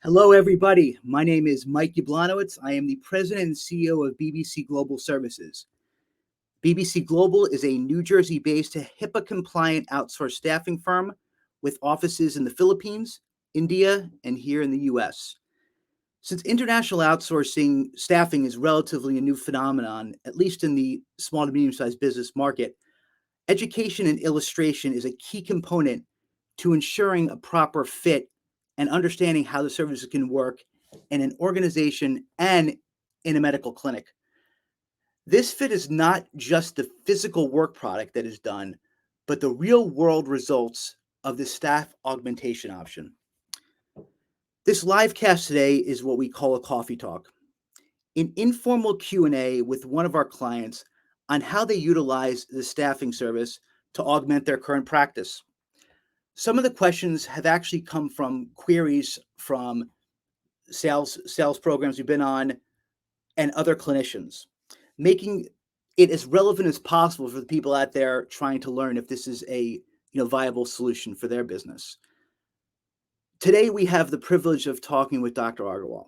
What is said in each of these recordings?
Hello, everybody. My name is Mike Yablanowitz. I am the president and CEO of BBC Global Services. BBC Global is a New Jersey-based HIPAA-compliant outsourced staffing firm with offices in the Philippines, India, and here in the U.S. Since international outsourcing staffing is relatively a new phenomenon, at least in the small to medium-sized business market, education and illustration is a key component to ensuring a proper fit and understanding how the services can work in an organization and in a medical clinic. This fit is not just the physical work product that is done, but the real world results of the staff augmentation option. This live cast today is what we call a coffee talk, an informal Q&A with one of our clients on how they utilize the staffing service to augment their current practice. Some of the questions have actually come from queries from sales programs we've been on and other clinicians, making it as relevant as possible for the people out there trying to learn if this is a viable solution for their business. Today, we have the privilege of talking with Dr. Aggarwal.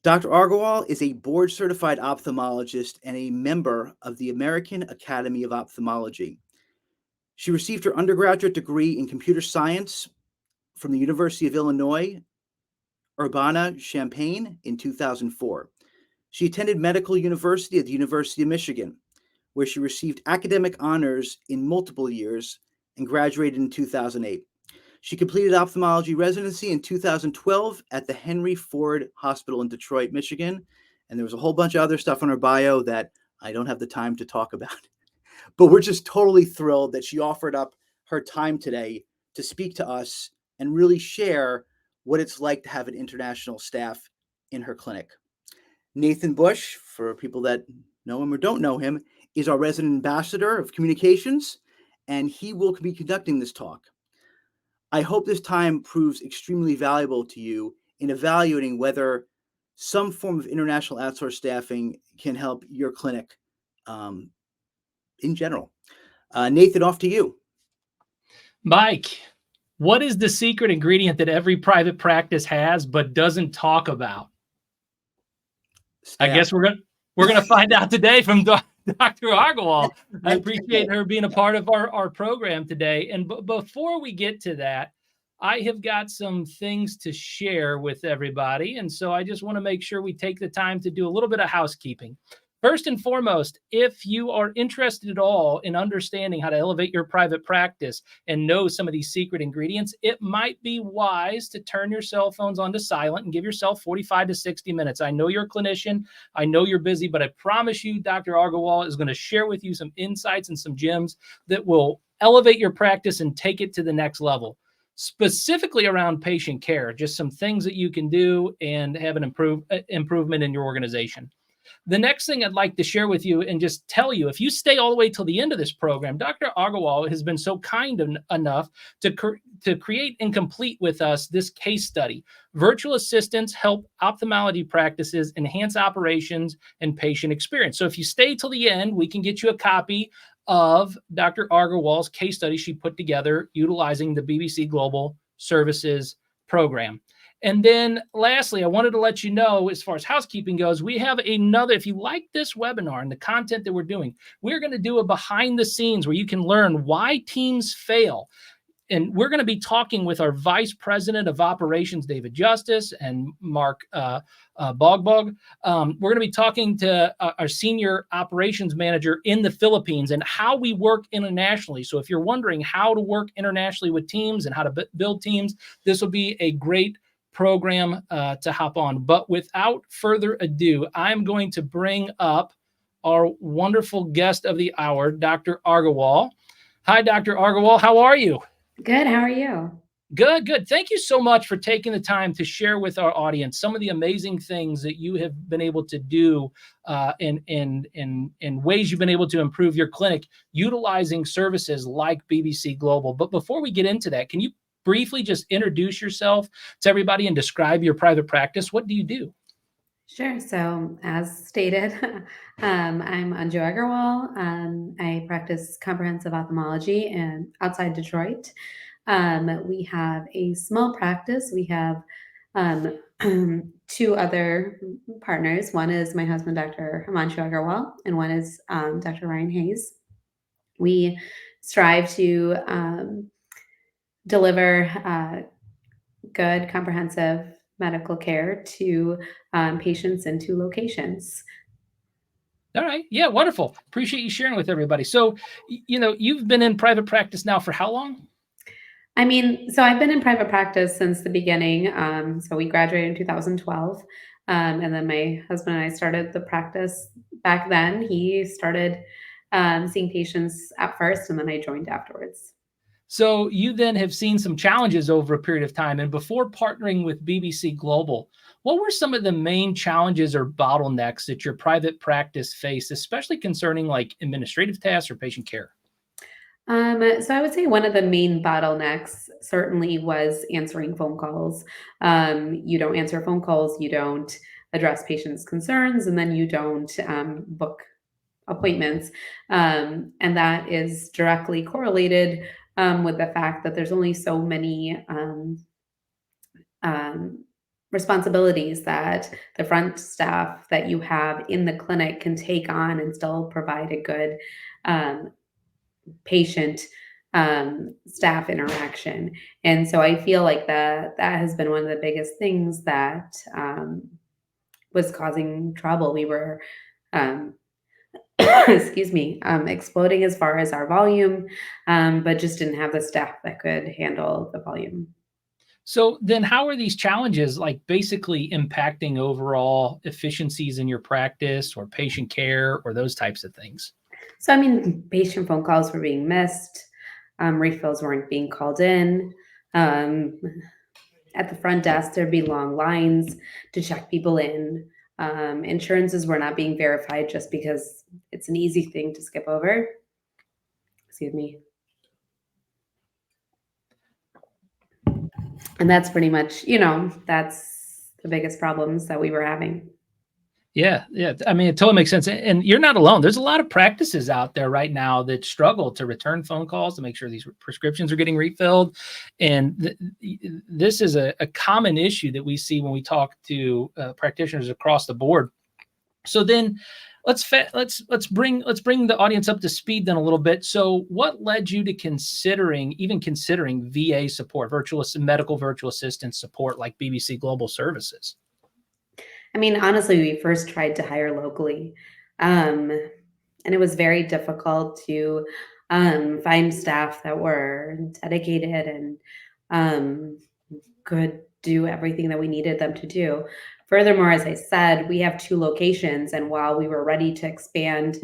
Dr. Aggarwal is a board-certified ophthalmologist and a member of the American Academy of Ophthalmology. She received her undergraduate degree in computer science from the University of Illinois, Urbana-Champaign in 2004. She attended medical university at the University of Michigan, where she received academic honors in multiple years and graduated in 2008. She completed ophthalmology residency in 2012 at the Henry Ford Hospital in Detroit, Michigan. And there was a whole bunch of other stuff on her bio that I don't have the time to talk about. But we're just totally thrilled that she offered up her time today to speak to us and really share what it's like to have an international staff in her clinic. Nathan Bush, for people that know him or don't know him, is our resident ambassador of communications, and he will be conducting this talk. I hope this time proves extremely valuable to you in evaluating whether some form of international outsourced staffing can help your clinic in general. Nathan, off to you. Mike, what is the secret ingredient that every private practice has but doesn't talk about? Staff. I guess we're gonna find out today from Dr. Aggarwal. I appreciate her being a part of our program today. And before we get to that, I have got some things to share with everybody. And so I just want to make sure we take the time to do a little bit of housekeeping. First and foremost, if you are interested at all in understanding how to elevate your private practice and know some of these secret ingredients, it might be wise to turn your cell phones onto silent and give yourself 45 to 60 minutes. I know you're a clinician. I know you're busy, but I promise you, Dr. Aggarwal is going to share with you some insights and some gems that will elevate your practice and take it to the next level. Specifically around patient care, just some things that you can do and have an improvement in your organization. The next thing I'd like to share with you and just tell you, if you stay all the way till the end of this program, Dr. Aggarwal has been so kind enough to create and complete with us this case study. Virtual assistants help ophthalmology practices enhance operations and patient experience. So if you stay till the end, we can get you a copy of Dr. Aggarwal's case study she put together utilizing the BBC Global Services program. And then lastly, I wanted to let you know, as far as housekeeping goes, we have another, if you like this webinar and the content that we're doing, we're going to do a behind the scenes where you can learn why teams fail. And we're going to be talking with our Vice President of Operations, David Justice, and Mark Bogbog. We're going to be talking to our Senior Operations Manager in the Philippines and how we work internationally. So if you're wondering how to work internationally with teams and how to build teams, this will be a great program to hop on. But without further ado, I'm going to bring up our wonderful guest of the hour, Dr. Aggarwal. Hi, Dr. Aggarwal. How are you? Good. How are you? Good, good. Thank you so much for taking the time to share with our audience some of the amazing things that you have been able to do in ways you've been able to improve your clinic utilizing services like BBC Global. But before we get into that, can you briefly just introduce yourself to everybody and describe your private practice? What do you do? Sure. So as stated, I'm Anju Aggarwal. I practice comprehensive ophthalmology outside Detroit. We have a small practice. We have um, two other partners. One is my husband, Dr. Aggarwal, and one is Dr. Ryan Hayes. We strive to deliver good, comprehensive medical care to patients in two locations. All right. Yeah, wonderful. Appreciate you sharing with everybody. So, you've been in private practice now for how long? I mean, so I've been in private practice since the beginning. So we graduated in 2012. And then my husband and I started the practice back then. He started seeing patients at first, and then I joined afterwards. So you then have seen some challenges over a period of time. And before partnering with BBC Global, what were some of the main challenges or bottlenecks that your private practice faced, especially concerning like administrative tasks or patient care? So I would say one of the main bottlenecks certainly was answering phone calls. You don't answer phone calls, you don't address patients' concerns, and then you don't book appointments. And that is directly correlated with the fact that there's only so many um, responsibilities that the front staff that you have in the clinic can take on and still provide a good um, patient staff interaction. And so I feel like that has been one of the biggest things that was causing trouble. We were um, excuse me, exploding as far as our volume, but just didn't have the staff that could handle the volume. So then how are these challenges like basically impacting overall efficiencies in your practice or patient care or those types of things? So, I mean, patient phone calls were being missed, refills weren't being called in. Um, at the front desk, there'd be long lines to check people in. Insurances were not being verified just because it's an easy thing to skip over. Excuse me. And that's pretty much, that's the biggest problems that we were having. Yeah, yeah. I mean, it totally makes sense. And you're not alone. There's a lot of practices out there right now that struggle to return phone calls to make sure these prescriptions are getting refilled. And this is a common issue that we see when we talk to practitioners across the board. So then let's bring the audience up to speed then a little bit. So what led you to considering VA support, medical virtual assistant support like BBC Global Services? I mean, honestly, we first tried to hire locally, um, and it was very difficult to find staff that were dedicated and um, could do everything that we needed them to do. Furthermore, as I said, we have two locations, and while we were ready to expand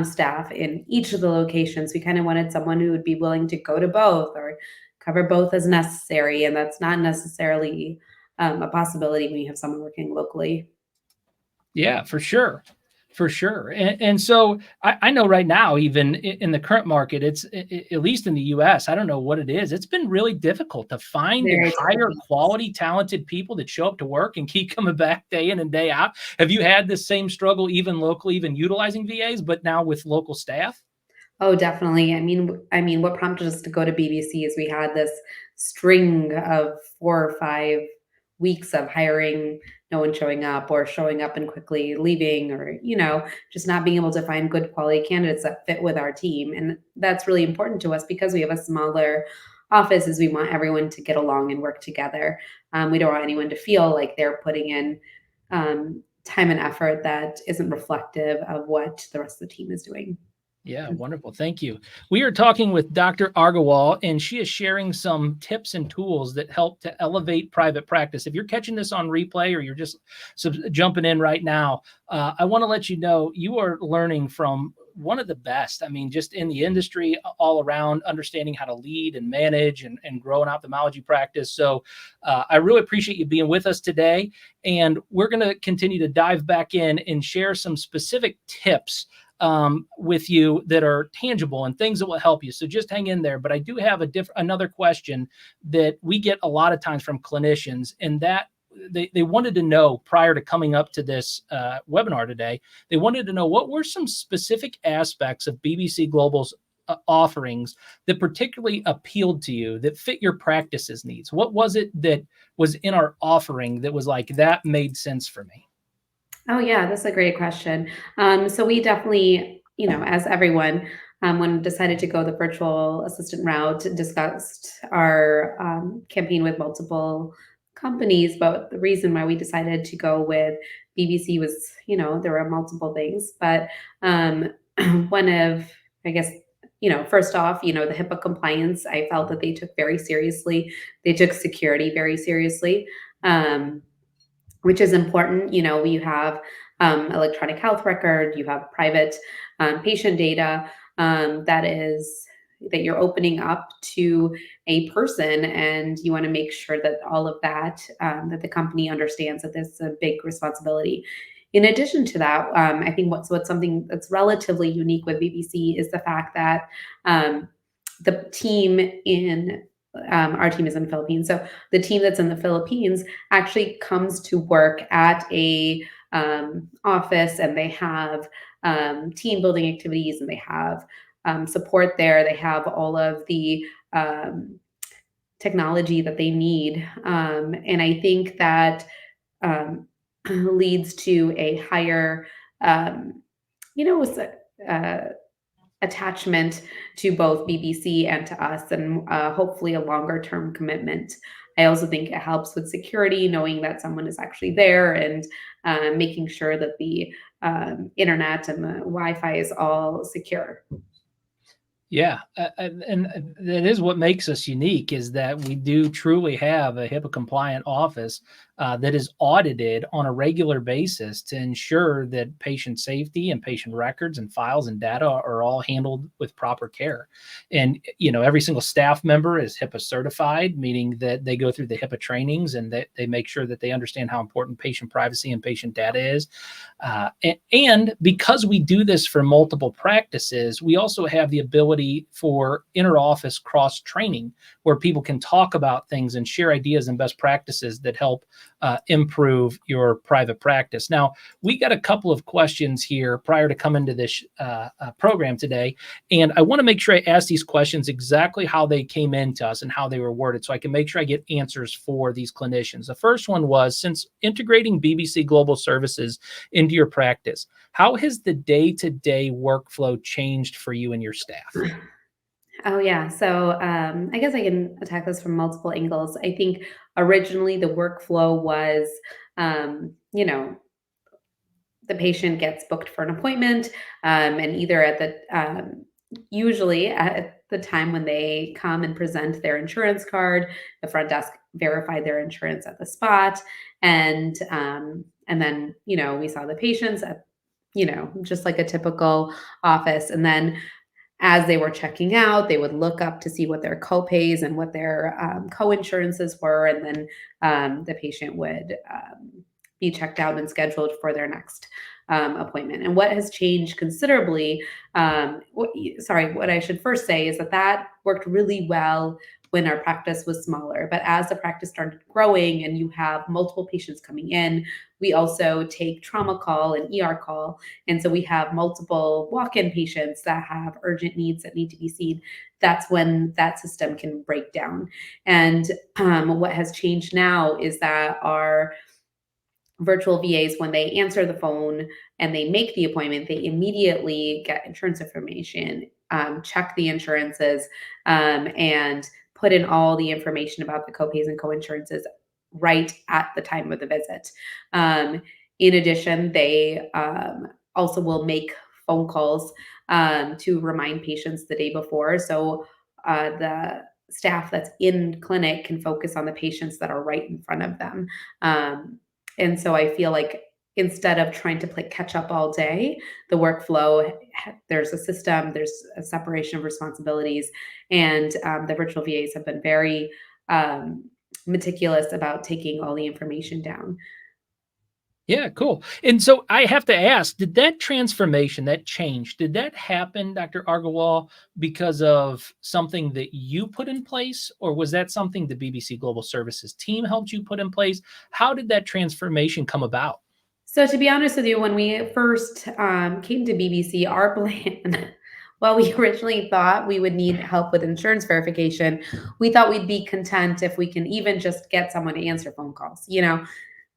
staff in each of the locations, we kind of wanted someone who would be willing to go to both or cover both as necessary, and that's not necessarily a possibility when you have someone working locally. Yeah, for sure. For sure. And so I know right now, even in the current market, it's at least in the US, I don't know what it is. It's been really difficult to find and Very hire difficult. quality, talented people that show up to work and keep coming back day in and day out. Have you had the same struggle even locally, even utilizing VAs, but now with local staff? Oh, definitely. I mean, what prompted us to go to BBC is we had this string of 4 or 5 weeks of hiring, no one showing up or showing up and quickly leaving or, just not being able to find good quality candidates that fit with our team. And that's really important to us because we have a smaller office is we want everyone to get along and work together. We don't want anyone to feel like they're putting in time and effort that isn't reflective of what the rest of the team is doing. Yeah, wonderful. Thank you. We are talking with Dr. Aggarwal, and she is sharing some tips and tools that help to elevate private practice. If you're catching this on replay or you're just jumping in right now, I want to let you know you are learning from one of the best. I mean, just in the industry all around, understanding how to lead and manage and grow an ophthalmology practice. So I really appreciate you being with us today. And we're going to continue to dive back in and share some specific tips with you that are tangible and things that will help you. So just hang in there. But I do have another question that we get a lot of times from clinicians, and that they wanted to know prior to coming up to this webinar today, they wanted to know what were some specific aspects of BBC Global's offerings that particularly appealed to you, that fit your practice's needs? What was it that was in our offering that was like, that made sense for me? Oh yeah, that's a great question. So we definitely, as everyone, when decided to go the virtual assistant route, discussed our campaign with multiple companies. But the reason why we decided to go with BBC was, there were multiple things, but um, one of, I guess, first off, the HIPAA compliance, I felt that they took very seriously. They took security very seriously. Which is important. You have electronic health record, you have private patient data that you're opening up to a person, and you want to make sure that all of that that the company understands that this is a big responsibility. In addition to that, I think what's something that's relatively unique with BBC is the fact that the team in our team is in the Philippines. So the team that's in the Philippines actually comes to work at a office, and they have team building activities, and they have support there. They have all of the technology that they need. And I think that um, leads to a higher, um, you know, s- uh, attachment to both BBC and to us, and hopefully a longer term commitment. I also think it helps with security, knowing that someone is actually there, and making sure that the internet and the Wi-Fi is all secure. Yeah, and that is what makes us unique, is that we do truly have a HIPAA compliant office that is audited on a regular basis to ensure that patient safety and patient records and files and data are all handled with proper care. And every single staff member is HIPAA certified, meaning that they go through the HIPAA trainings, and that they make sure that they understand how important patient privacy and patient data is. And because we do this for multiple practices, we also have the ability for inter-office cross-training, where people can talk about things and share ideas and best practices that help improve your private practice. Now, we got a couple of questions here prior to coming to this program today, and I want to make sure I ask these questions exactly how they came into us and how they were worded, so I can make sure I get answers for these clinicians. The first one was, since integrating BBC Global Services into your practice, how has the day-to-day workflow changed for you and your staff? Oh yeah. So I guess I can attack this from multiple angles. I think originally the workflow was, you know, the patient gets booked for an appointment, and either at the usually at the time when they come and present their insurance card, the front desk verified their insurance at the spot, and then we saw the patients at just like a typical office, and then as they were checking out, they would look up to see what their copays and what their co-insurances were, and then the patient would be checked out and scheduled for their next appointment. And what has changed considerably, what I should first say is that that worked really well when our practice was smaller. But as the practice started growing and you have multiple patients coming in, we also take trauma call and ER call. And so we have multiple walk-in patients that have urgent needs that need to be seen. That's when that system can break down. And what has changed now is that our virtual VAs, when they answer the phone and they make the appointment, they immediately get insurance information, check the insurances, and put in all the information about the copays and coinsurances right at the time of the visit. In addition, they also will make phone calls to remind patients the day before. So the staff that's in clinic can focus on the patients that are right in front of them. And so I feel like instead of trying to play catch up all day, the workflow, there's a system, there's a separation of responsibilities, and the virtual VAs have been very meticulous about taking all the information down. Yeah, cool. And so I have to ask, did that transformation, that change, did that happen, Dr. Aggarwal, because of something that you put in place, or was that something the BBC Global Services team helped you put in place? How did that transformation come about? So to be honest with you, when we first came to BBC, our plan while we originally thought we would need help with insurance verification, we thought we'd be content if we can even just get someone to answer phone calls.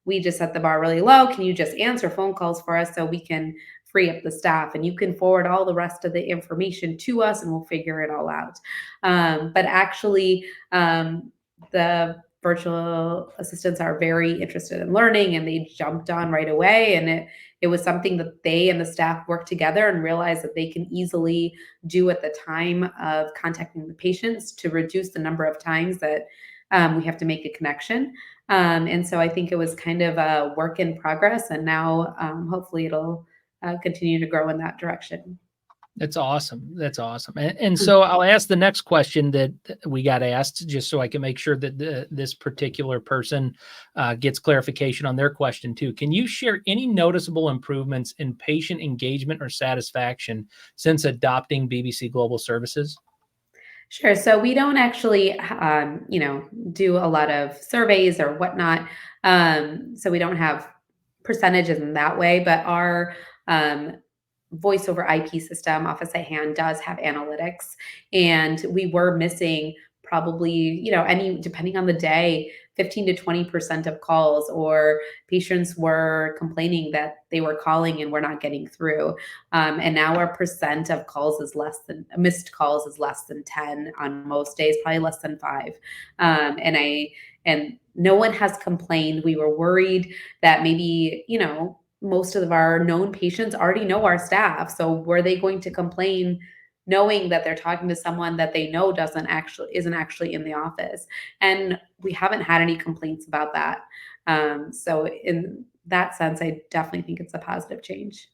We just set the bar really low. Can you just answer phone calls for us so we can free up the staff, and you can forward all the rest of the information to us and we'll figure it all out. But actually, the virtual assistants are very interested in learning, and they jumped on right away. And it was something that they and the staff worked together and realized that they can easily do at the time of contacting the patients to reduce the number of times that we have to make a connection. And so I think it was kind of a work in progress, and now hopefully it'll continue to grow in that direction. That's awesome. That's awesome. And so I'll ask the next question that we got asked, just so I can make sure that this particular person gets clarification on their question too. Can you share any noticeable improvements in patient engagement or satisfaction since adopting BBC Global Services? Sure. So we don't actually, do a lot of surveys or whatnot. So we don't have percentages in that way, but our voice over IP system, Office at Hand, does have analytics, and we were missing probably, depending on the day, 15 to 20% of calls, or patients were complaining that they were calling and we're not getting through. And now our percent of calls is missed calls is less than 10 on most days, probably less than 5. And no one has complained. We were worried that maybe, most of our known patients already know our staff. So were they going to complain knowing that they're talking to someone that they know isn't actually in the office? And we haven't had any complaints about that. So in that sense, I definitely think it's a positive change.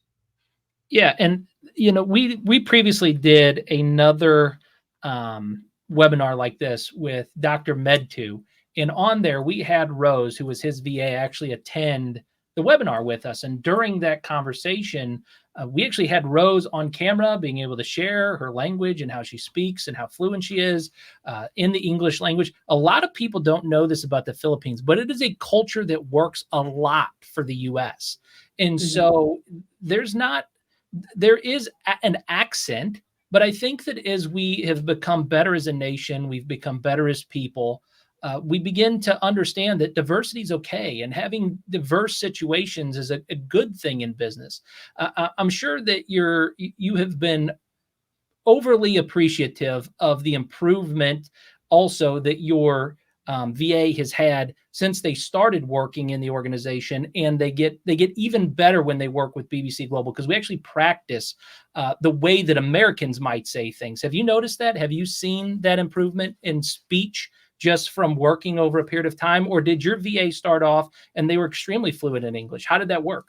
Yeah, and we previously did another webinar like this with Dr. Med2, and on there we had Rose, who was his VA, actually attend the webinar with us. And during that conversation, we actually had Rose on camera, being able to share her language and how she speaks and how fluent she is in the English language. A lot of people don't know this about the Philippines, but it is a culture that works a lot for the US. And so there is an accent, but I think that as we have become better as a nation, we've become better as people, we begin to understand that diversity is okay, and having diverse situations is a good thing in business. I'm sure that you have been overly appreciative of the improvement also that your VA has had since they started working in the organization, and they get even better when they work with BBC Global, because we actually practice the way that Americans might say things. Have you noticed that? Have you seen that improvement in speech just from working over a period of time, or did your VA start off and they were extremely fluent in English? How did that work?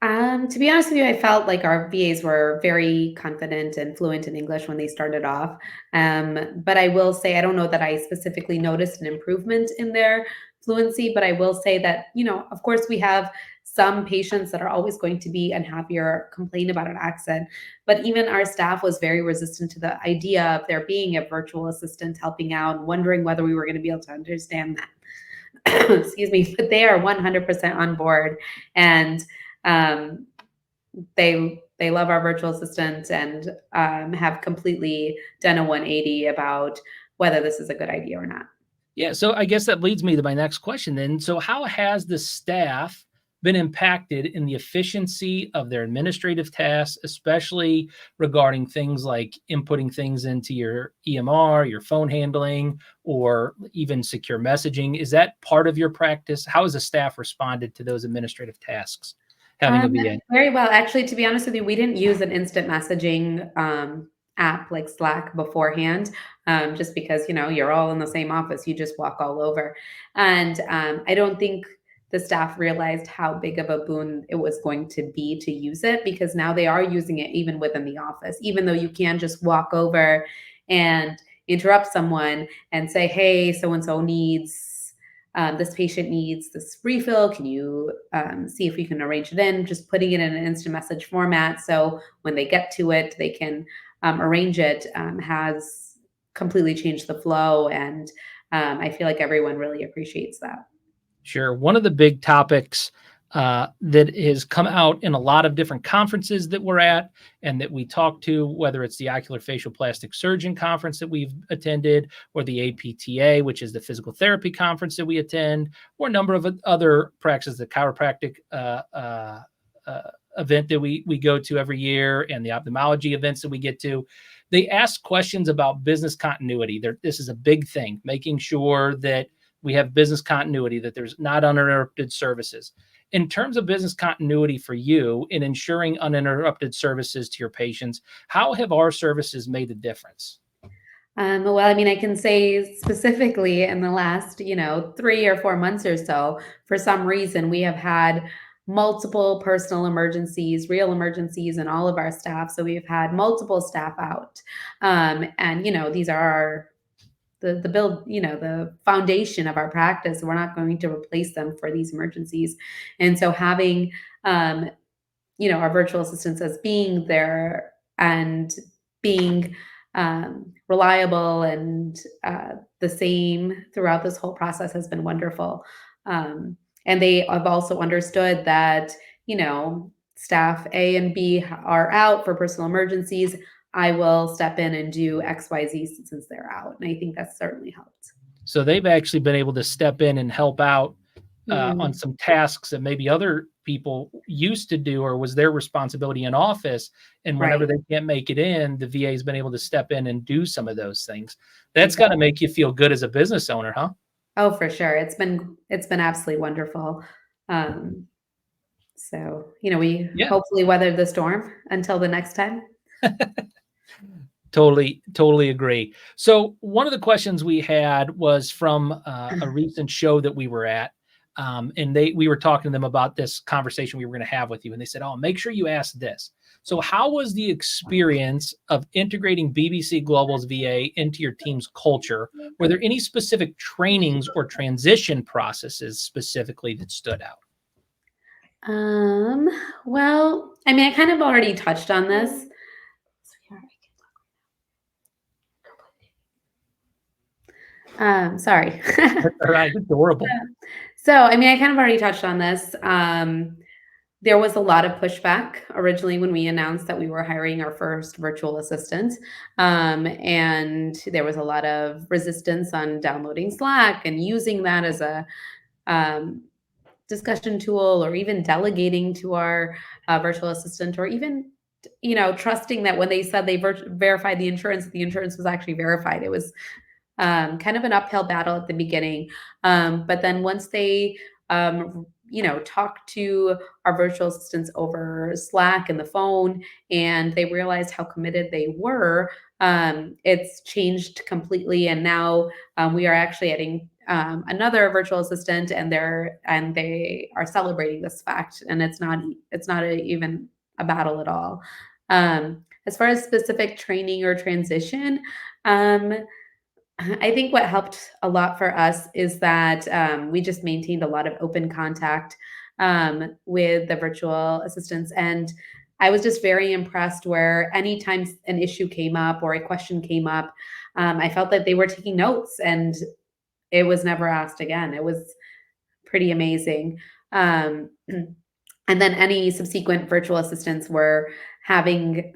To be honest with you, I felt like our VAs were very confident and fluent in English when they started off. But I will say, I don't know that I specifically noticed an improvement in their fluency, but I will say that, of course, we have some patients that are always going to be unhappy or complain about an accent. But even our staff was very resistant to the idea of there being a virtual assistant helping out, wondering whether we were going to be able to understand that. Excuse me, but they are 100% on board. And they love our virtual assistant, and have completely done a 180 about whether this is a good idea or not. Yeah, so I guess that leads me to my next question then. So how has the staff been impacted in the efficiency of their administrative tasks, especially regarding things like inputting things into your EMR, your phone handling, or even secure messaging? Is that part of your practice? How has the staff responded to those administrative tasks, having a VA? Very well. Actually, to be honest with you, we didn't use an instant messaging app like Slack beforehand, just because, you're all in the same office. You just walk all over. And I don't think the staff realized how big of a boon it was going to be to use it, because now they are using it even within the office, even though you can just walk over and interrupt someone and say, hey, so-and-so needs this patient needs this refill. Can you see if we can arrange it in? Just putting it in an instant message format, so when they get to it, they can arrange it, has completely changed the flow. And I feel like everyone really appreciates that. Sure. One of the big topics that has come out in a lot of different conferences that we're at and that we talk to, whether it's the Oculofacial Plastic Surgeon Conference that we've attended, or the APTA, which is the physical therapy conference that we attend, or a number of other practices, the chiropractic event that we go to every year, and the ophthalmology events that we get to. They ask questions about business continuity. This is a big thing, making sure that we have business continuity, that there's not uninterrupted services. In terms of business continuity for you in ensuring uninterrupted services to your patients, how have our services made a difference? Well, I mean, I can say specifically in the last, 3 or 4 months or so, for some reason, we have had multiple personal emergencies, real emergencies, and all of our staff. So we've had multiple staff out. And, these are the build, the foundation of our practice. We're not going to replace them for these emergencies. And so having, our virtual assistants as being there and being reliable and the same throughout this whole process has been wonderful. And they have also understood that, staff A and B are out for personal emergencies. I will step in and do XYZ since they're out. And I think that's certainly helped. So they've actually been able to step in and help out Mhm. on some tasks that maybe other people used to do, or was their responsibility in office. And whenever Right. they can't make it in, the VA has been able to step in and do some of those things. That's got to make you feel good as a business owner, huh? Oh, for sure. It's been absolutely wonderful. Um, so, we Yeah. hopefully weather the storm until the next time. Totally agree. So one of the questions we had was from a recent show that we were at. And we were talking to them about this conversation we were going to have with you. And they said, oh, make sure you ask this. So how was the experience of integrating BBC Global's VA into your team's culture? Were there any specific trainings or transition processes specifically that stood out? Well, I mean, I kind of already touched on this. Sorry. All right, adorable. So, I mean, I kind of already touched on this. There was a lot of pushback originally when we announced that we were hiring our first virtual assistant. And there was a lot of resistance on downloading Slack and using that as a um, discussion tool, or even delegating to our virtual assistant, or even trusting that when they said they verified the insurance was actually verified. It was kind of an uphill battle at the beginning. But then once they, talked to our virtual assistants over Slack and the phone, and they realized how committed they were, it's changed completely. And now we are actually adding another virtual assistant, and they are celebrating this fact. And it's not even a battle at all. As far as specific training or transition, I think what helped a lot for us is that we just maintained a lot of open contact with the virtual assistants. And I was just very impressed where anytime an issue came up or a question came up, I felt that they were taking notes, and it was never asked again. It was pretty amazing. Um, and then any subsequent virtual assistants were having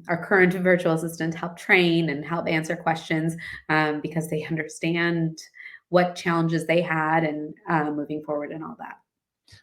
our current virtual assistant help train and help answer questions, because they understand what challenges they had, and moving forward and all that.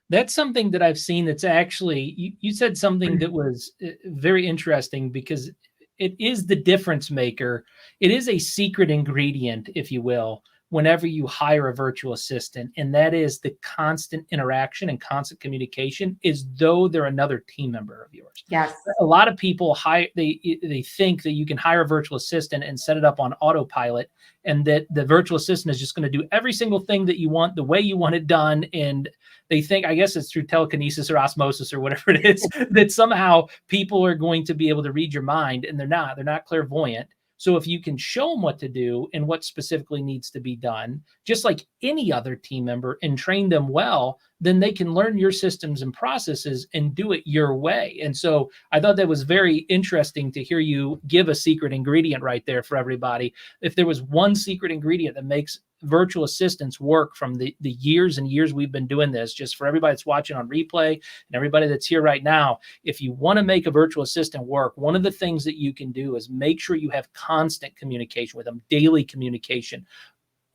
That's something that I've seen that's actually, you said something that was very interesting, because it is the difference maker. It is a secret ingredient, if you will, whenever you hire a virtual assistant, and that is the constant interaction and constant communication, as though they're another team member of yours. Yes. A lot of people they think that you can hire a virtual assistant and set it up on autopilot, and that the virtual assistant is just going to do every single thing that you want the way you want it done. And they think, I guess it's through telekinesis or osmosis or whatever it is, that somehow people are going to be able to read your mind, and they're not clairvoyant. So if you can show them what to do and what specifically needs to be done, just like any other team member, and train them well, then they can learn your systems and processes and do it your way. And so I thought that was very interesting to hear you give a secret ingredient right there for everybody. If there was one secret ingredient that makes virtual assistants work from the years and years we've been doing this, just for everybody that's watching on replay and everybody that's here right now, if you want to make a virtual assistant work, one of the things that you can do is make sure you have constant communication with them, daily communication.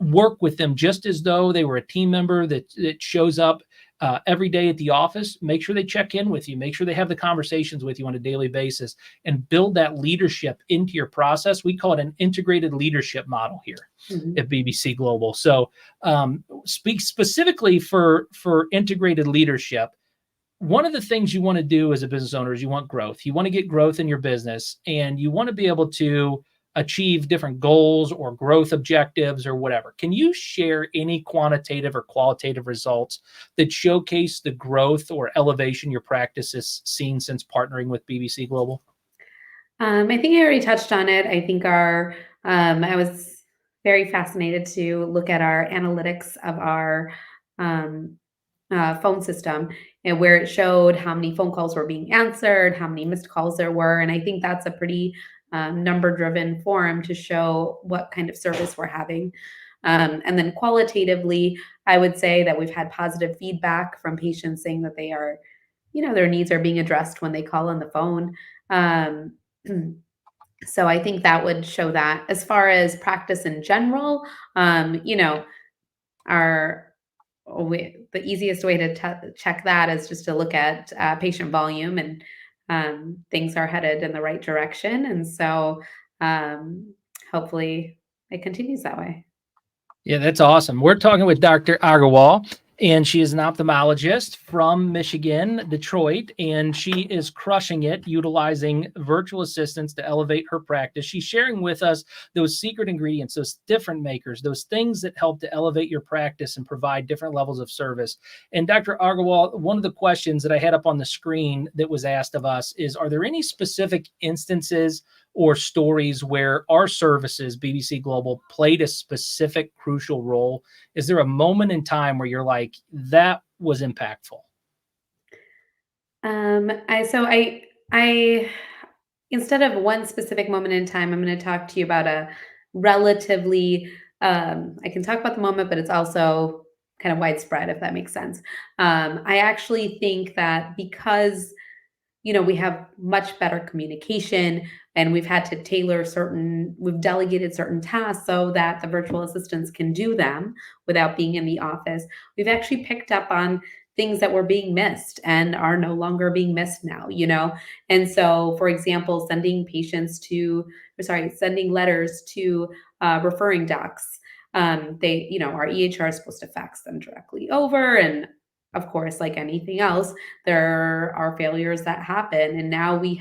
Work with them just as though they were a team member that shows up every day at the office. Make sure they check in with you. Make sure they have the conversations with you on a daily basis, and build that leadership into your process. We call it an integrated leadership model here at BBC Global. So speak specifically for integrated leadership. One of the things you want to do as a business owner is you want growth. You want to get growth in your business, and you want to be able to achieve different goals or growth objectives or whatever. Can you share any quantitative or qualitative results that showcase the growth or elevation your practice has seen since partnering with BBC Global? I think I already touched on it. I think I was very fascinated to look at our analytics of our um, phone system, and where it showed how many phone calls were being answered, how many missed calls there were. And I think that's a pretty number driven forum to show what kind of service we're having. And then qualitatively, I would say that we've had positive feedback from patients saying that they are, their needs are being addressed when they call on the phone. Um, so I think that would show that. As far as practice in general, our the easiest way to check that is just to look at patient volume, and things are headed in the right direction. And so hopefully it continues that way. Yeah, that's awesome. We're talking with Dr. Aggarwal, and she is an ophthalmologist from Michigan, Detroit, and she is crushing it utilizing virtual assistants to elevate her practice. She's sharing with us those secret ingredients, those different makers, those things that help to elevate your practice and provide different levels of service. And Dr. Aggarwal, one of the questions that I had up on the screen that was asked of us is, are there any specific instances or stories where our services, BBC Global, played a specific crucial role? Is there a moment in time where you're like, that was impactful? I instead of one specific moment in time, I'm going to talk to you about a relatively. I can talk about the moment, but it's also kind of widespread, if that makes sense. I actually think that because we have much better communication, and we've had to we've delegated certain tasks so that the virtual assistants can do them without being in the office. We've actually picked up on things that were being missed and are no longer being missed now. And so, for example, sending letters to referring docs. Our EHR is supposed to fax them directly over, and of course, like anything else, there are failures that happen. And now we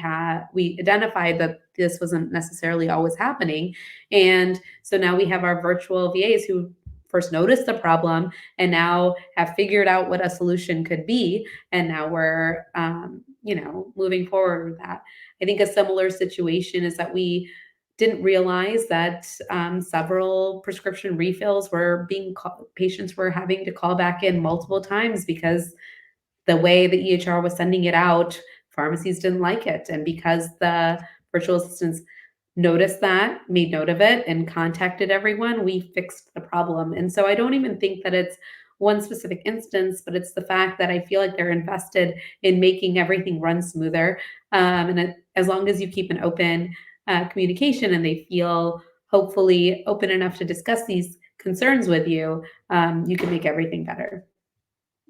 identified that this wasn't necessarily always happening. And so now we have our virtual VAs who first noticed the problem and now have figured out what a solution could be. And now we're, moving forward with that. I think a similar situation is that we didn't realize that several prescription refills patients were having to call back in multiple times because the way the EHR was sending it out, pharmacies didn't like it. And because the virtual assistants noticed that, made note of it, and contacted everyone, we fixed the problem. And so I don't even think that it's one specific instance, but it's the fact that I feel like they're invested in making everything run smoother. As long as you keep an open communication, and they feel hopefully open enough to discuss these concerns with you, you can make everything better.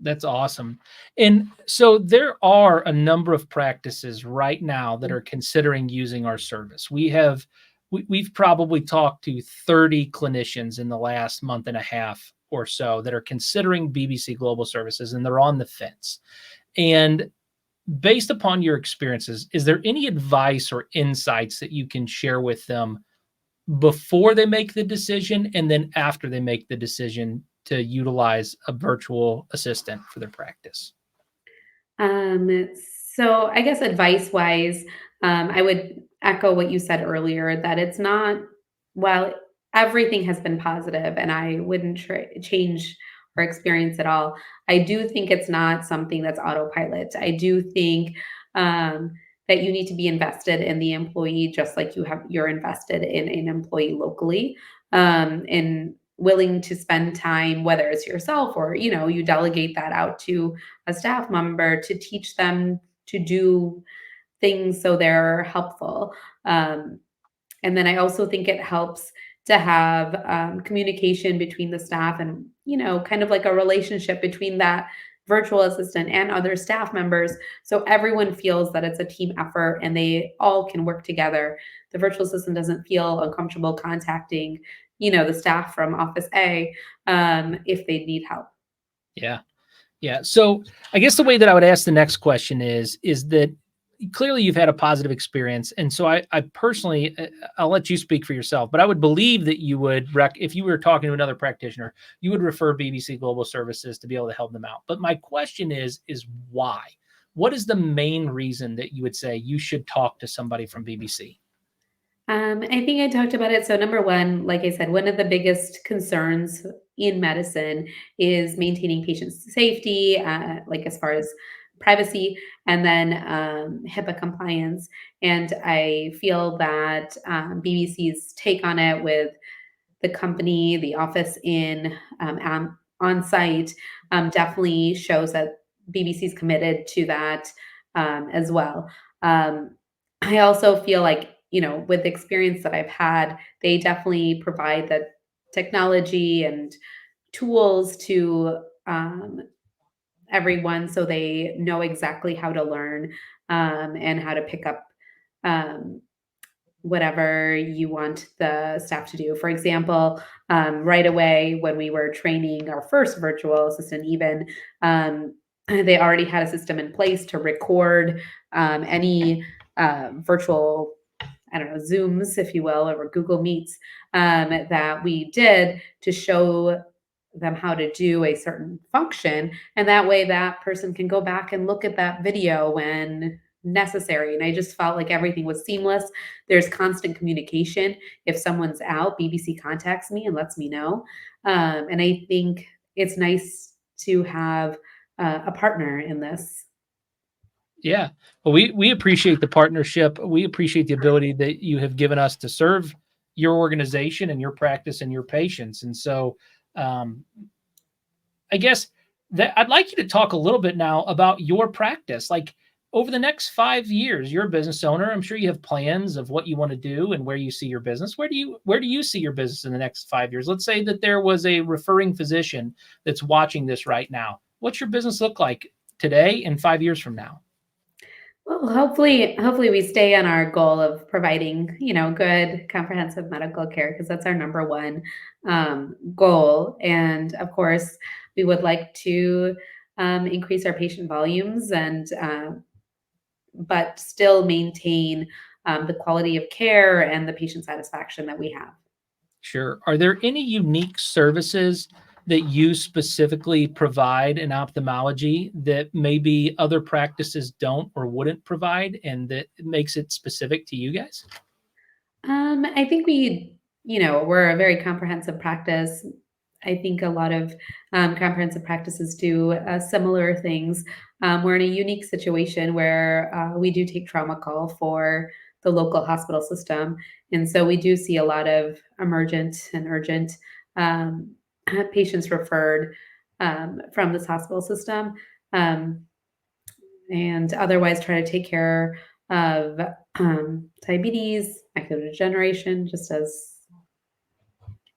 That's awesome. And so there are a number of practices right now that are considering using our service. We've probably talked to 30 clinicians in the last month and a half or so that are considering BBC Global Services, and they're on the fence. And based upon your experiences, is there any advice or insights that you can share with them before they make the decision and then after they make the decision to utilize a virtual assistant for their practice? So I guess advice wise, I would echo what you said earlier, that it's not, while everything has been positive and I wouldn't change or experience at all. I do think it's not something that's autopilot. I do think that you need to be invested in the employee just like you're invested in an employee locally, and willing to spend time, whether it's yourself or you delegate that out to a staff member to teach them to do things so they're helpful. Um, and then I also think it helps to have communication between the staff and, kind of like a relationship between that virtual assistant and other staff members. So everyone feels that it's a team effort and they all can work together. The virtual assistant doesn't feel uncomfortable contacting, the staff from office A if they need help. Yeah. Yeah. So I guess the way that I would ask the next question is that clearly you've had a positive experience. And so I personally, I'll let you speak for yourself, but I would believe that you would, if you were talking to another practitioner, you would refer BBC Global Services to be able to help them out. But my question is why? What is the main reason that you would say you should talk to somebody from BBC? I think I talked about it. So number one, like I said, one of the biggest concerns in medicine is maintaining patient safety, like as far as privacy, and then HIPAA compliance. And I feel that BBC's take on it with the company, the office in on site, definitely shows that BBC's committed to that as well. Um, I also feel like, with the experience that I've had, they definitely provide the technology and tools to everyone so they know exactly how to learn and how to pick up um, whatever you want the staff to do. For example, right away when we were training our first virtual assistant, even they already had a system in place to record any virtual, I don't know, Zooms, if you will, or Google Meets that we did to show them how to do a certain function. And that way that person can go back and look at that video when necessary. And I just felt like everything was seamless. There's constant communication. If someone's out, BBC contacts me and lets me know. And I think it's nice to have a partner in this. Yeah. Well, we appreciate the partnership. We appreciate the ability that you have given us to serve your organization and your practice and your patients. And so I guess that I'd like you to talk a little bit now about your practice. Like over the next 5 years, you're a business owner. I'm sure you have plans of what you want to do and where you see your business. Where do you see your business in the next 5 years? Let's say that there was a referring physician that's watching this right now. What's your business look like today and 5 years from now? Well, hopefully we stay on our goal of providing, good comprehensive medical care because that's our number one goal. And of course, we would like to increase our patient volumes and but still maintain the quality of care and the patient satisfaction that we have. Sure. Are there any unique services that you specifically provide in ophthalmology that maybe other practices don't or wouldn't provide, and that makes it specific to you guys? I think we're a very comprehensive practice. I think a lot of comprehensive practices do similar things. We're in a unique situation where we do take trauma call for the local hospital system. And so we do see a lot of emergent and urgent um, patients referred from this hospital system. Um, and otherwise try to take care of diabetes, macular degeneration, just as.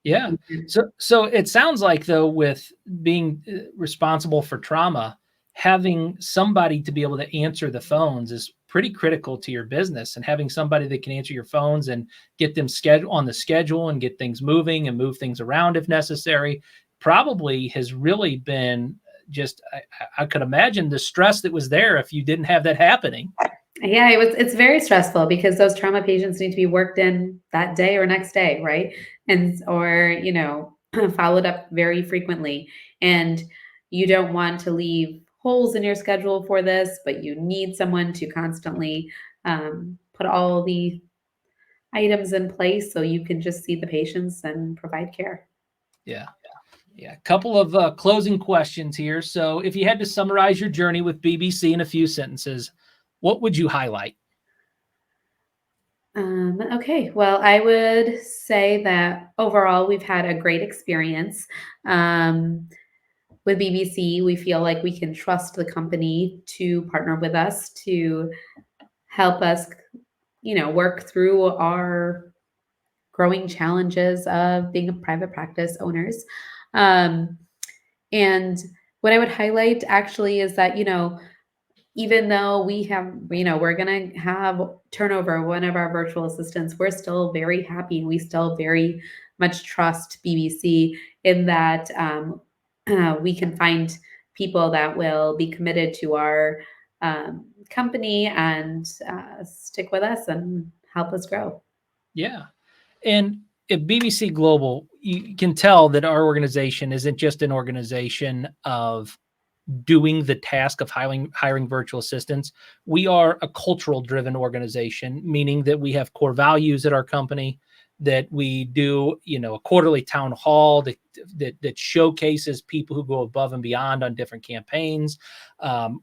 Yeah. So it sounds like, though, with being responsible for trauma, having somebody to be able to answer the phones is pretty critical to your business, and having somebody that can answer your phones and get them on the schedule and get things moving and move things around if necessary probably has really been just, I could imagine the stress that was there if you didn't have that happening. Yeah, it's very stressful because those trauma patients need to be worked in that day or next day, right? And or, followed up very frequently. And you don't want to leave holes in your schedule for this, but you need someone to constantly put all the items in place so you can just see the patients and provide care. Yeah. Yeah, a couple of closing questions here. So, if you had to summarize your journey with BBC in a few sentences, what would you highlight? Okay, well, I would say that overall we've had a great experience. With BBC, we feel like we can trust the company to partner with us to help us, work through our growing challenges of being a private practice owners. Um, and what I would highlight actually is that, even though we're going to have turnover one of our virtual assistants, we're still very happy and we still very much trust BBC in that we can find people that will be committed to our company and stick with us and help us grow. Yeah. And at BBC Global, you can tell that our organization isn't just an organization of doing the task of hiring virtual assistants. We are a cultural driven organization, meaning that we have core values at our company, that we do, a quarterly town hall that showcases people who go above and beyond on different campaigns.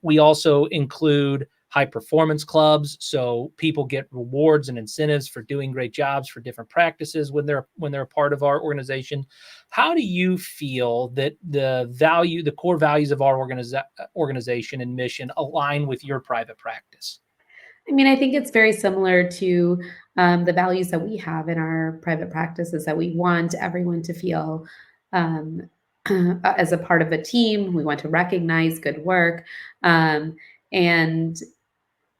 We also include high performance clubs, so people get rewards and incentives for doing great jobs for different practices when they're a part of our organization. How do you feel that the core values of our organization and mission align with your private practice? I mean, I think it's very similar to the values that we have in our private practices that we want everyone to feel um, as a part of a team. We want to recognize good work. And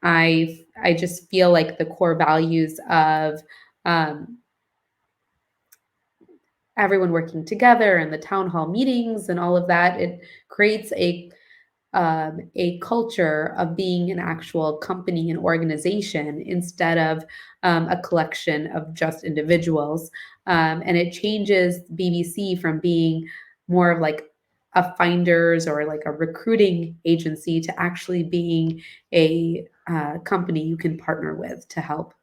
I just feel like the core values of um, everyone working together and the town hall meetings and all of that, it creates a culture of being an actual company and organization instead of a collection of just individuals. And it changes BBC from being more of like a finders or like a recruiting agency to actually being a company you can partner with to help.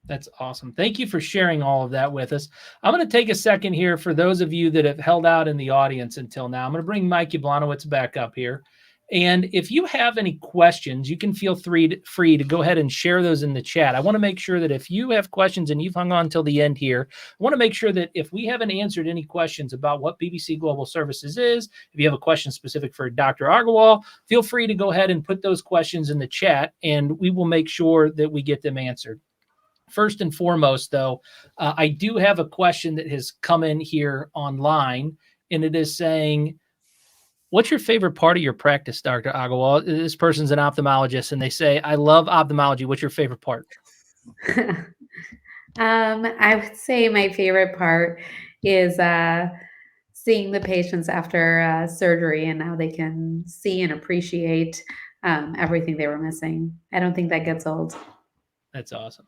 That's awesome. Thank you for sharing all of that with us. I'm going to take a second here for those of you that have held out in the audience until now. I'm going to bring Mike Yablonowitz back up here. And if you have any questions, you can feel free to go ahead and share those in the chat. I want to make sure that if you have questions and you've hung on till the end here, I want to make sure that if we haven't answered any questions about what BBC Global Services is, if you have a question specific for Dr. Aggarwal, feel free to go ahead and put those questions in the chat, and we will make sure that we get them answered. First and foremost, though, I do have a question that has come in here online, and it is saying, what's your favorite part of your practice, Dr. Aggarwal? This person's an ophthalmologist, and they say, I love ophthalmology. What's your favorite part? I would say my favorite part is seeing the patients after surgery and how they can see and appreciate everything they were missing. I don't think that gets old. That's awesome.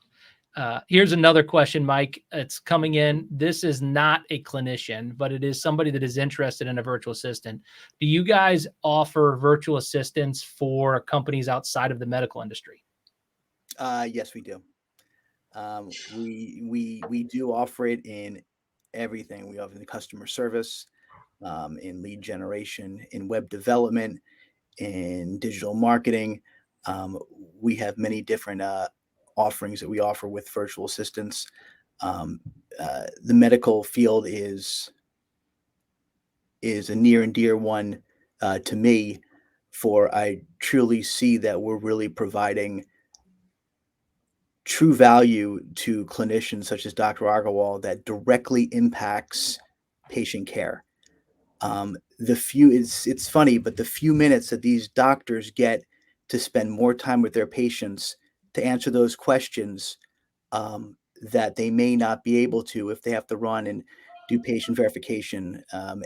Here's another question, Mike. It's coming in. This is not a clinician, but it is somebody that is interested in a virtual assistant. Do you guys offer virtual assistants for companies outside of the medical industry? Yes, we do. We do offer it in everything. We offer it in customer service, in lead generation, in web development, in digital marketing. Um, we have many different offerings that we offer with virtual assistants. Um, the medical field is a near and dear one to me, for I truly see that we're really providing true value to clinicians such as Dr. Agarwal that directly impacts patient care. It's funny, but the few minutes that these doctors get to spend more time with their patients to answer those questions that they may not be able to if they have to run and do patient verification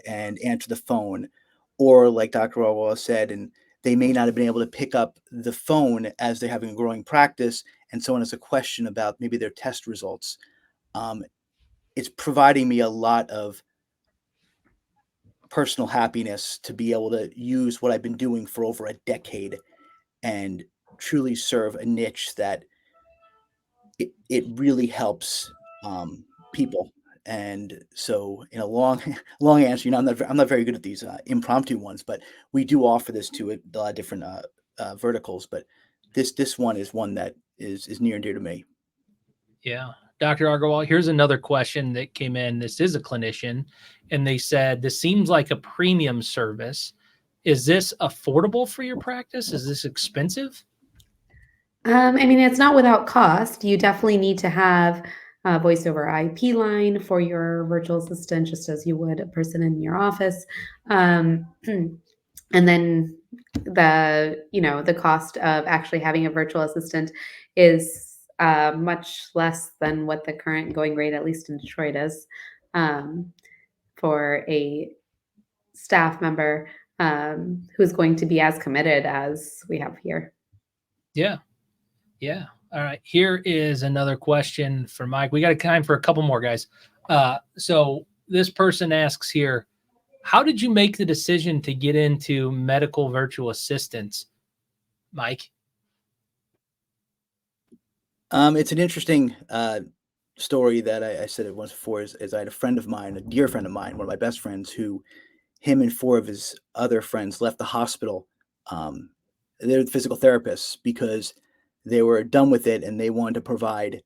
and answer the phone, or like Dr. Orwell said, and they may not have been able to pick up the phone as they're having a growing practice, and someone has a question about maybe their test results. Um, it's providing me a lot of personal happiness to be able to use what I've been doing for over a decade and truly serve a niche that it really helps people. And so, in a long, long answer, I'm not very good at these impromptu ones, but we do offer this to a lot of different verticals. But this one is one that is near and dear to me. Yeah. Dr. Aggarwal, here's another question that came in. This is a clinician, and they said, this seems like a premium service. Is this affordable for your practice? Is this expensive? I mean, it's not without cost. You definitely need to have a voice over IP line for your virtual assistant, just as you would a person in your office. And then the cost of actually having a virtual assistant is much less than what the current going rate, at least in Detroit, is for a staff member who's going to be as committed as we have here. Yeah. Yeah. All right. Here is another question for Mike. We got time for a couple more, guys. So this person asks here, how did you make the decision to get into medical virtual assistants, Mike? It's an interesting story that I said it once before. Is I had a friend of mine, a dear friend of mine, one of my best friends, who him and four of his other friends left the hospital. They're physical therapists because they were done with it and they wanted to provide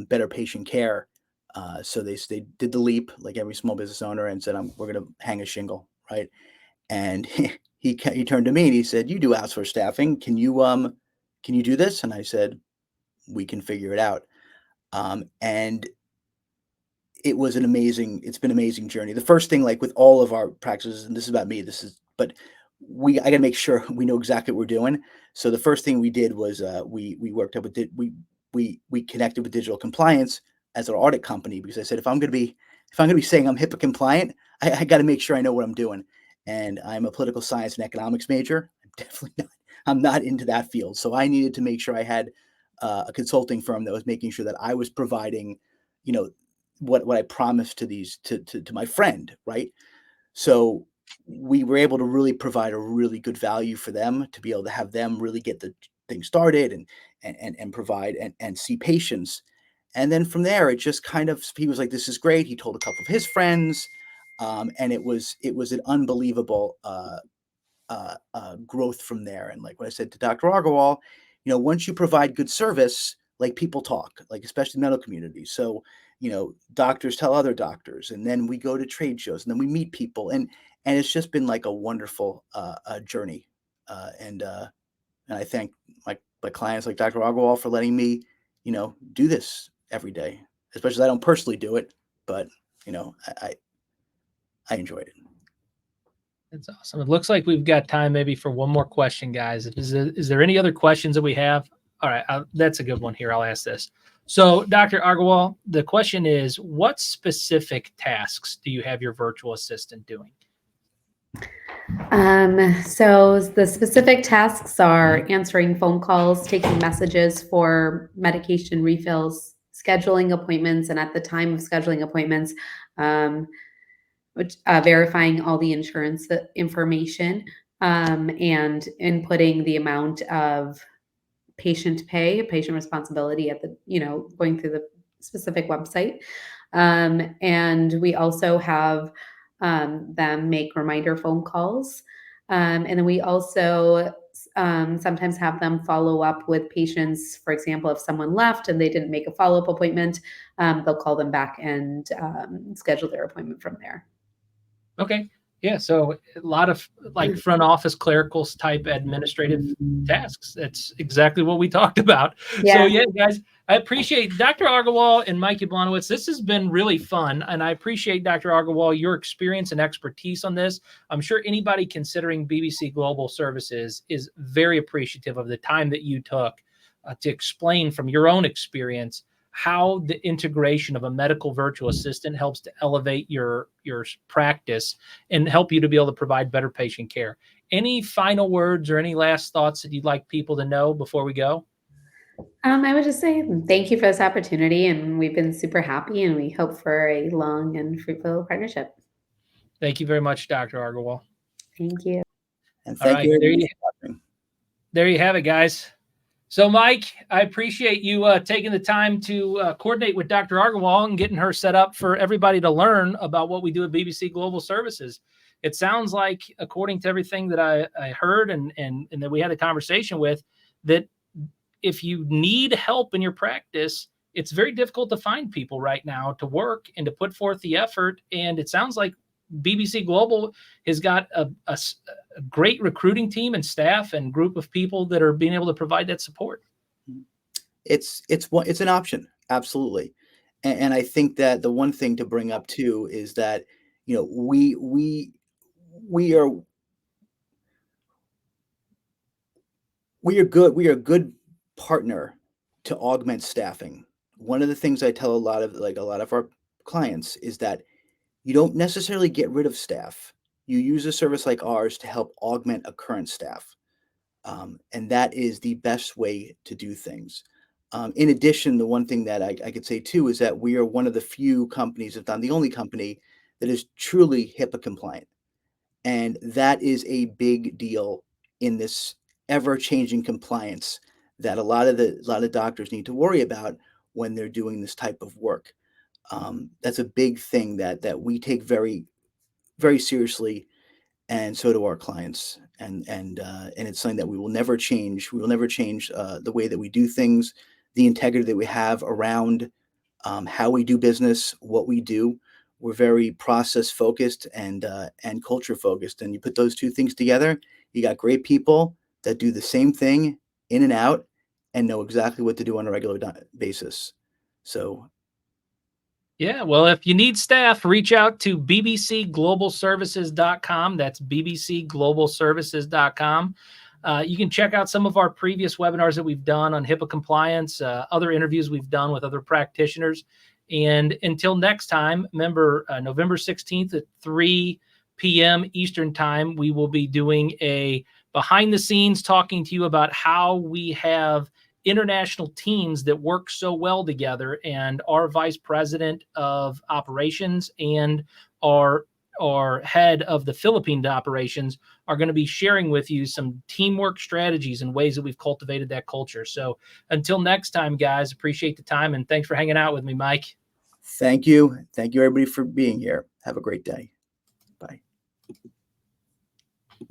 better patient care. So they did the leap, like every small business owner, and said, "We're going to hang a shingle, right?" And he turned to me and he said, "You do outsource staffing. Can you do this?" And I said, "We can figure it out." And it's been an amazing journey. The first thing, like with all of our practices, and this is about me, but I got to make sure we know exactly what we're doing. So the first thing we did was we worked up with we connected with digital compliance as an audit company, because I said, if I'm going to be saying I'm HIPAA compliant, I got to make sure I know what I'm doing. And I'm a political science and economics major. I'm not into that field. So I needed to make sure I had a consulting firm that was making sure that I was providing, what I promised to my friend, right? So we were able to really provide a really good value for them, to be able to have them really get the thing started and provide and see patients. And then from there, it just kind of, he was like, "This is great." He told a couple of his friends, and it was an unbelievable growth from there. And like what I said to Dr. Aggarwal, once you provide good service, like, people talk, like, especially medical community. So, doctors tell other doctors, and then we go to trade shows, and then we meet people, and it's just been like a wonderful journey. And I thank my clients like Dr. Aggarwal for letting me, do this every day. Especially, I don't personally do it, but I enjoyed it. That's awesome. It looks like we've got time maybe for one more question, guys. Is there any other questions that we have? All right, that's a good one here. I'll ask this. So, Dr. Aggarwal, the question is, what specific tasks do you have your virtual assistant doing? So the specific tasks are answering phone calls, taking messages for medication refills, scheduling appointments, and at the time of scheduling appointments, verifying all the insurance information, and inputting the amount of patient responsibility at the, going through the specific website. And we also have them make reminder phone calls. And then we also sometimes have them follow up with patients. For example, if someone left and they didn't make a follow-up appointment, they'll call them back and schedule their appointment from there. Okay. Yeah. So a lot of like front office clerical type administrative tasks. That's exactly what we talked about. Yeah. So yeah, guys, I appreciate Dr. Aggarwal and Mike Jablonowitz. This has been really fun. And I appreciate, Dr. Aggarwal, your experience and expertise on this. I'm sure anybody considering BBC Global Services is very appreciative of the time that you took to explain from your own experience how the integration of a medical virtual assistant helps to elevate your practice and help you to be able to provide better patient care. Any final words or any last thoughts that you'd like people to know before we go? I would just say thank you for this opportunity, and we've been super happy, and we hope for a long and fruitful partnership. Thank you very much, Dr. Aggarwal. Thank you. And thank you. There you have it, guys. So, Mike, I appreciate you taking the time to coordinate with Dr. Aggarwal and getting her set up for everybody to learn about what we do at BBC Global Services. It sounds like, according to everything that I heard and that we had a conversation with, that if you need help in your practice, it's very difficult to find people right now to work and to put forth the effort. And it sounds like BBC Global has got a great recruiting team and staff and group of people that are being able to provide that support. It's an option, absolutely. And I think that the one thing to bring up too is that, you know, we are we are a good partner to augment staffing. One of the things I tell a lot of our clients is that you don't necessarily get rid of staff. You use a service like ours to help augment a current staff. And that is the best way to do things. In addition, the one thing that I could say too is that we are one of the few companies, if not the only company, that is truly HIPAA compliant. And that is a big deal in this ever-changing compliance that a lot of doctors need to worry about when they're doing this type of work. That's a big thing that we take very, very seriously, and so do our clients. And it's something that we will never change. We will never change the way that we do things, the integrity that we have around how we do business, what we do. We're very process focused and culture focused. And you put those two things together, you got great people that do the same thing in and out and know exactly what to do on a regular basis. So Yeah, well, if you need staff, reach out to bbcglobalservices.com. That's bbcglobalservices.com. You can check out some of our previous webinars that we've done on HIPAA compliance, other interviews we've done with other practitioners. And until next time, remember, November 16th at 3 p.m. Eastern Time, we will be doing a behind the scenes talking to you about how we have international teams that work so well together, and our vice president of operations and our head of the Philippine operations are going to be sharing with you some teamwork strategies and ways that we've cultivated that culture. So until next time, guys, appreciate the time and thanks for hanging out with me, Mike. thank you everybody for being here. Have a great day.